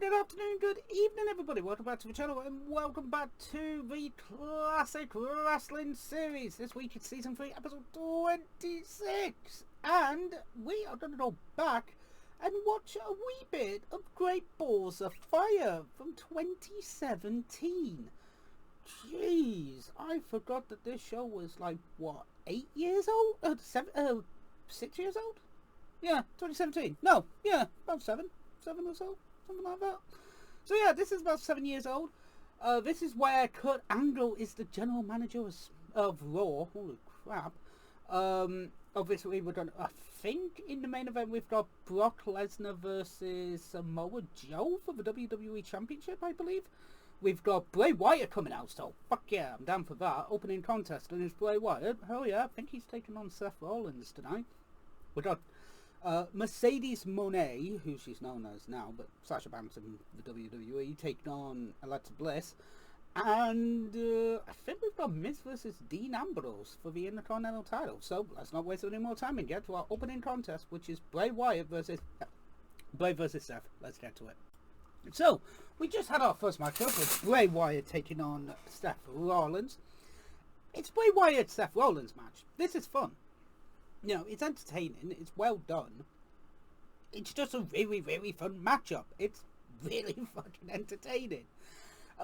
good afternoon, good evening, everybody. Welcome back to the channel and welcome back to the Classic Wrestling Series. This week it's Season 3, Episode 26. And we are going to go back and watch a wee bit of Great Balls of Fire from 2017. Jeez, I forgot that this show was like, what, 8 years old? 6 years old? Yeah, 2017. No, yeah, about 7 or so, something like that. So yeah, this is about 7 years old. This is where Kurt Angle is the general manager of Raw. Holy crap. Obviously we're going to, I think in the main event we've got Brock Lesnar versus Samoa Joe for the WWE Championship, I believe. We've got Bray Wyatt coming out, so fuck yeah, I'm down for that. Opening contest, and it's Bray Wyatt. Hell yeah, I think he's taking on Seth Rollins tonight. We got Mercedes Moné, who she's known as now, but Sasha Banks in the WWE, taking on Alexa Bliss. And I think we've got Miz versus Dean Ambrose for the Intercontinental title. So let's not waste any more time and get to our opening contest, which is Bray Wyatt versus Seth. Let's get to it. So, we just had our first matchup with Bray Wyatt taking on Seth Rollins. It's Bray Wyatt Seth Rollins match. This is fun. You know, it's entertaining, it's well done. It's just a really, really fun matchup. It's really fucking entertaining.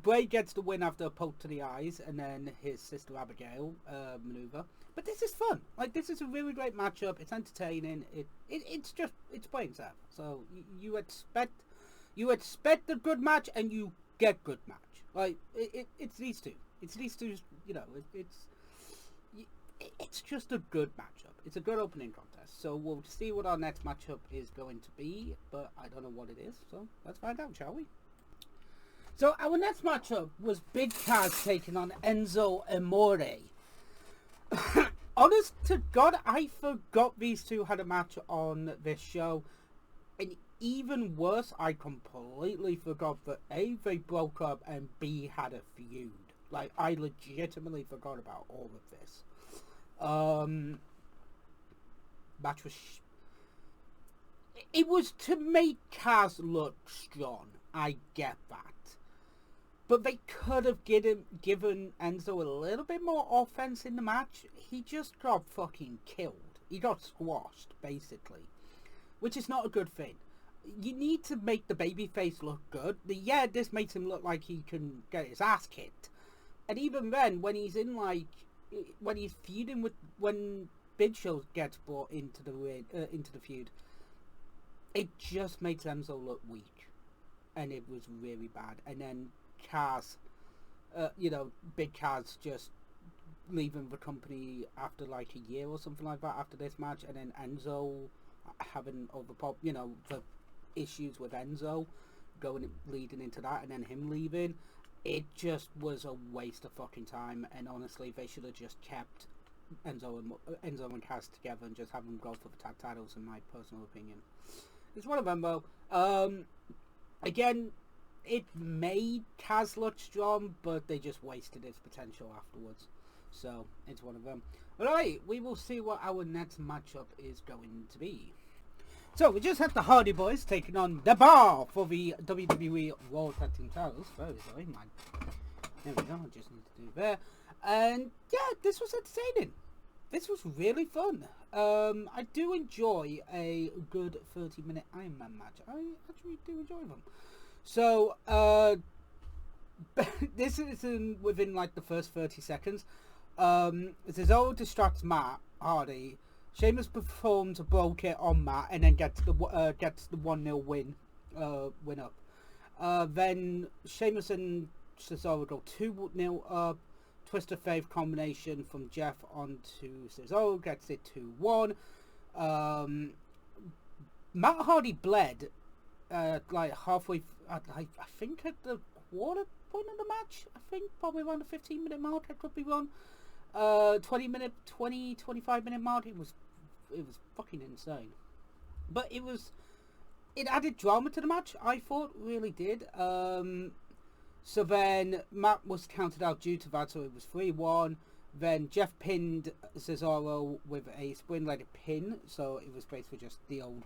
Bray gets the win after a poke to the eyes and then his sister Abigail maneuver. But this is fun. Like, this is a really great matchup. It's entertaining. It's Bray and Seth. So you expect a good match and you get good match. Like, it's these two. It's these two, you know, it's just a good matchup. It's a good opening contest. So we'll see what our next matchup is going to be, but I don't know what it is. So let's find out, shall we? So our next matchup was Big Cass taking on Enzo Amore. Honest to God, I forgot these two had a match on this show. And even worse, I completely forgot that A, they broke up, and B, had a feud. Like, I legitimately forgot about all of this. Match was it was to make Kaz look strong. I get that, but they could have given Enzo a little bit more offense in the match. He just got fucking killed. He got squashed, basically, which is not a good thing. You need to make the babyface look good. Yeah, this makes him look like he can get his ass kicked, and even then, when he's in when he's feuding when Big Show gets brought into the feud, it just makes Enzo look weak, and it was really bad. And then Kaz, Big Kaz just leaving the company after like a year or something like that after this match, and then Enzo having the issues with Enzo leading into that, and then him leaving. It just was a waste of fucking time, and honestly, they should have just kept Enzo and Kaz together and just have them go for the tag titles, in my personal opinion. It's one of them, though. Again, it made Kaz look strong, but they just wasted his potential afterwards. So, it's one of them. Alright, we will see what our next matchup is going to be. So, we just had the Hardy Boys taking on The Bar for the WWE World Tag Team titles. Very sorry, man. There we go, I just need to do there. And, yeah, this was entertaining. This was really fun. I do enjoy a good 30-minute Iron Man match. I actually do enjoy them. So, this is within, like, the first 30 seconds. Cesaro distracts Matt Hardy. Sheamus performs a blow kick on Matt and then gets the 1-0 win up. Then Sheamus and Cesaro go 2-0 up. Twist of Fate combination from Jeff onto Cesaro, gets it 2-1. Matt Hardy bled like halfway. I think at the quarter point of the match. I think probably around the 15-minute mark. I could be wrong. 25 minute mark. It was fucking insane, but it added drama to the match. I thought really did. So then Matt was counted out due to that, so it was 3-1. Then Jeff pinned Cesaro with a spring-legged pin, so it was basically just the old,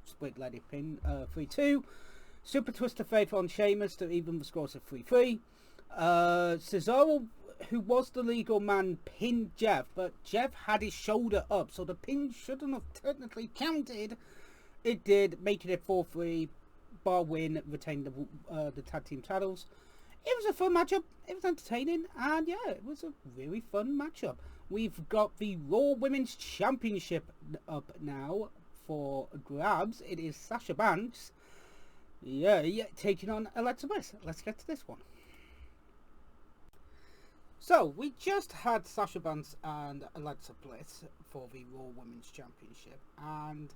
spring-legged pin, 3-2. Super twist of fate on Sheamus to even the scores of 3-3. Cesaro, who was the legal man, pinned Jeff, but Jeff had his shoulder up, so the pin shouldn't have technically counted. It did, making it 4-3. Bar win, retained the tag team titles. It was a fun matchup. It was entertaining, and yeah, it was a really fun matchup. We've got the Raw Women's Championship up now for grabs. It is Sasha Banks, yeah, taking on Alexa Bliss. Let's get to this one. So, we just had Sasha Banks and Alexa Bliss for the Raw Women's Championship, and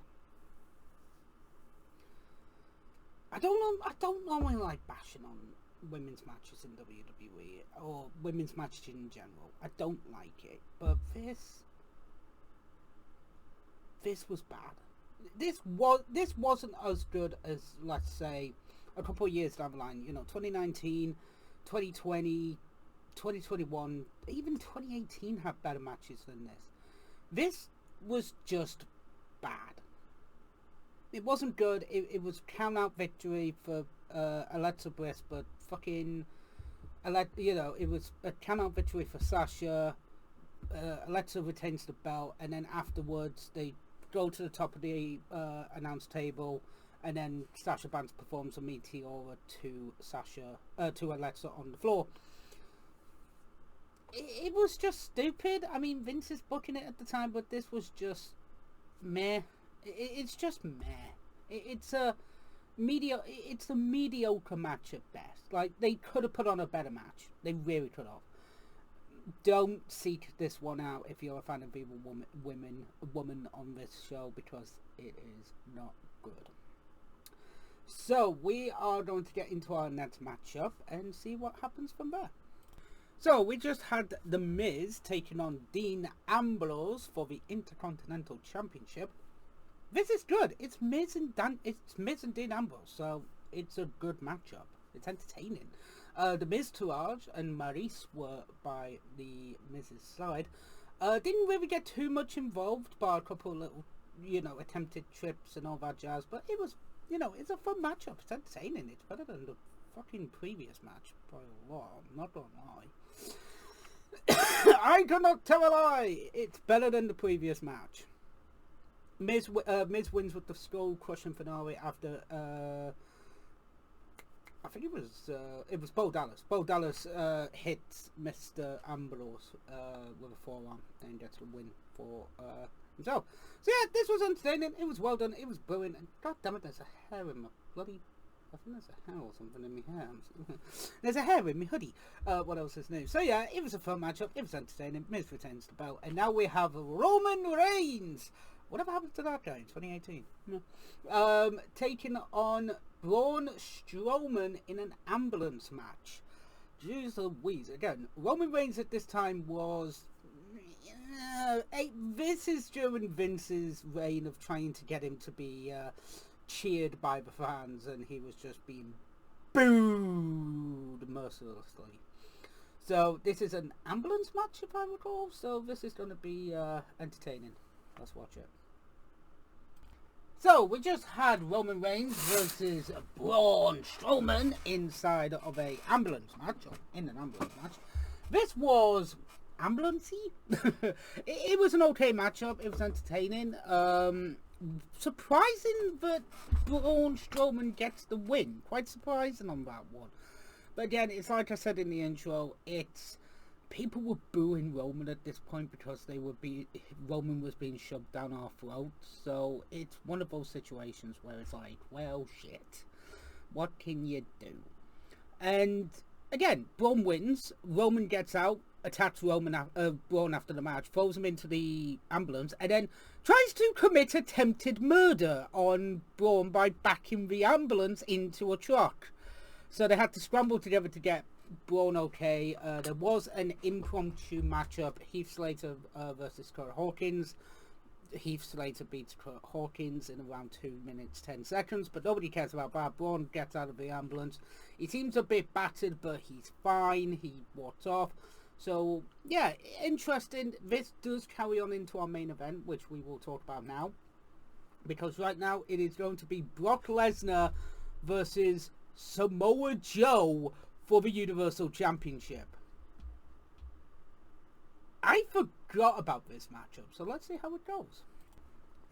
I don't normally like bashing on women's matches in WWE, or women's matches in general. I don't like it, but this was bad. This wasn't as good as, let's say, a couple of years down the line, 2019, 2020, 2021, even 2018 had better matches than this. This was just bad. It wasn't good. It was count out victory for Alexa Bliss, but fucking it was a count out victory for Sasha. Alexa retains the belt, and then afterwards they go to the top of the announce table, and then Sasha Banks performs a meteora to Alexa on the floor. It was just stupid. I mean, Vince is booking it at the time, but this was just meh. It's just meh. It's a mediocre match at best. Like, they could have put on a better match. They really could have. Don't seek this one out if you're a fan of evil woman on this show, because it is not good. So we are going to get into our next matchup and see what happens from there. So we just had The Miz taking on Dean Ambrose for the Intercontinental Championship. This is good. It's Miz and Dean Ambrose, so it's a good matchup. It's entertaining. The Miz Tourage and Maurice were by the Miz's side. Didn't really get too much involved, by a couple little, attempted trips and all that jazz. But it was, it's a fun matchup. It's entertaining. It's better than the fucking previous match by a lot. I'm not gonna lie. I cannot tell a lie. It's better than the previous match. Miz wins with the skull-crushing finale after I think it was Bo Dallas. Bo Dallas hits Mr. Ambrose with a forearm and gets the win for himself. So yeah, this was entertaining. It was well done. It was brilliant. And god damn it, there's a hair in my bloody. I think there's a hair or something in my hair. There's a hair in my hoodie. What else is new? So yeah, it was a fun matchup. It was entertaining. Miz retains the belt, and now we have Roman Reigns. Whatever happened to that guy in 2018? No. Taking on Braun Strowman in an ambulance match. Jeez Louise. Again, Roman Reigns at this time was... this is during Vince's reign of trying to get him to be cheered by the fans, and he was just being booed mercilessly. So this is an ambulance match, if I recall, so this is going to be entertaining. Let's watch it. So, we just had Roman Reigns versus Braun Strowman inside of a ambulance match, or in an ambulance match. This was ambulance-y. it was an okay matchup. It was entertaining. Surprising that Braun Strowman gets the win. Quite surprising on that one. But again, it's like I said in the intro, people were booing Roman at this point because Roman was being shoved down our throats. So it's one of those situations where it's like, well, shit, what can you do? And again, Braun wins. Roman gets out, attacks Braun after the match, throws him into the ambulance, and then tries to commit attempted murder on Braun by backing the ambulance into a truck. So they had to scramble together to get Braun okay. There was an impromptu matchup, Heath Slater versus Kurt Hawkins. Heath Slater beats Kurt Hawkins in around 2 minutes 10 seconds, but nobody cares about that. Braun gets out of the ambulance. He seems a bit battered, but he's fine. He walks off. So yeah, interesting. This does carry on into our main event, which we will talk about now, because right now it is going to be Brock Lesnar versus Samoa Joe for the Universal Championship. I forgot about this matchup, so let's see how it goes.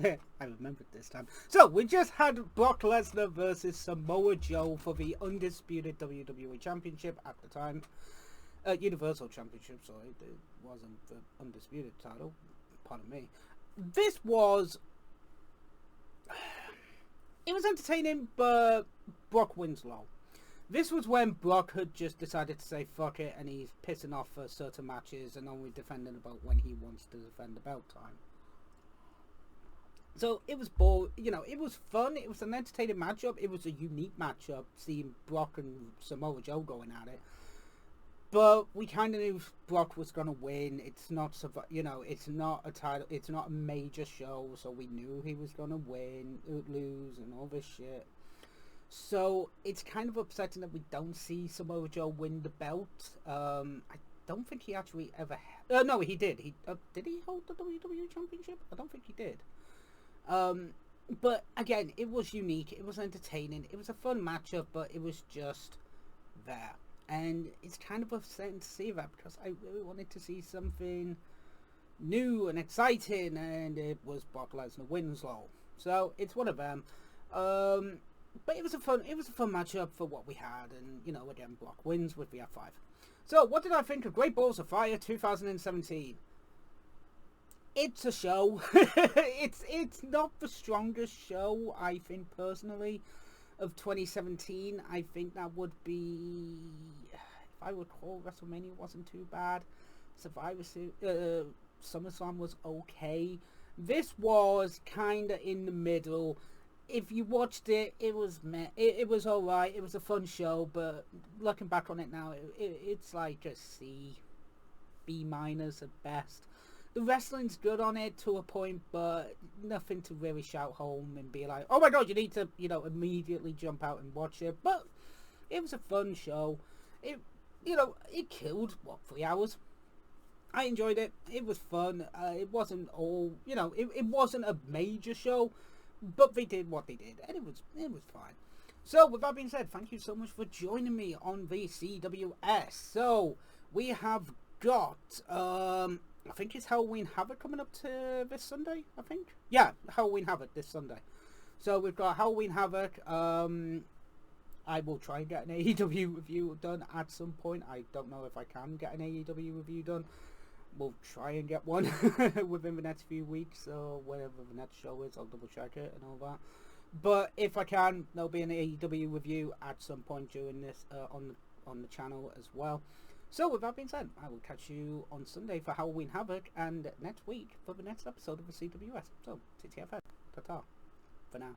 I remembered this time. So, we just had Brock Lesnar versus Samoa Joe for the undisputed WWE Championship at the time. Universal Championship, sorry. It wasn't the undisputed title. Pardon me. This was... It was entertaining, but Brock wins low. This was when Brock had just decided to say fuck it, and he's pissing off for certain matches and only defending the belt when he wants to defend the belt time. So it was it was fun. It was an entertaining matchup. It was a unique matchup, seeing Brock and Samoa Joe going at it. But we kind of knew Brock was gonna win. It's not, it's not a title. It's not a major show, so we knew he was gonna win, lose, and all this shit. So it's kind of upsetting that we don't see Samoa Joe win the belt. I don't think he actually ever. No, he did. Did he hold the WWE Championship? I don't think he did. But again, it was unique. It was entertaining. It was a fun matchup, but it was just there. And it's kind of upsetting to see that because I really wanted to see something new and exciting, and it was Brock Lesnar wins low. So it's one of them. But it was a fun matchup for what we had, and again, Brock wins with the F5. So what did I think of Great Balls of Fire 2017? It's a show. it's not the strongest show, I think, personally, of 2017. I think that would be, if I recall, WrestleMania wasn't too bad. Survivor Series, SummerSlam was okay. This was kind of in the middle. If you watched it, it was it was alright. It was a fun show, but looking back on it now, it's like a C, B minus at best. The wrestling's good on it to a point, but nothing to really shout home and be like, oh my god, you need to, immediately jump out and watch it. But it was a fun show. It killed, 3 hours? I enjoyed it. It was fun. It wasn't all, it wasn't a major show, but they did what they did, and it was fine. So, with that being said, thank you so much for joining me on the CWS. So, we have got, I think it's Halloween Havoc coming up to this Sunday, I think. Yeah, Halloween Havoc this Sunday. So, we've got Halloween Havoc. I will try and get an AEW review done at some point. I don't know if I can get an AEW review done. We'll try and get one within the next few weeks, or whatever the next show is. I'll double check it and all that. But if I can, there'll be an AEW review at some point during this on the channel as well. So with that being said, I will catch you on Sunday for Halloween Havoc, and next week for the next episode of the CWS. So TTFN, ta-ta for now.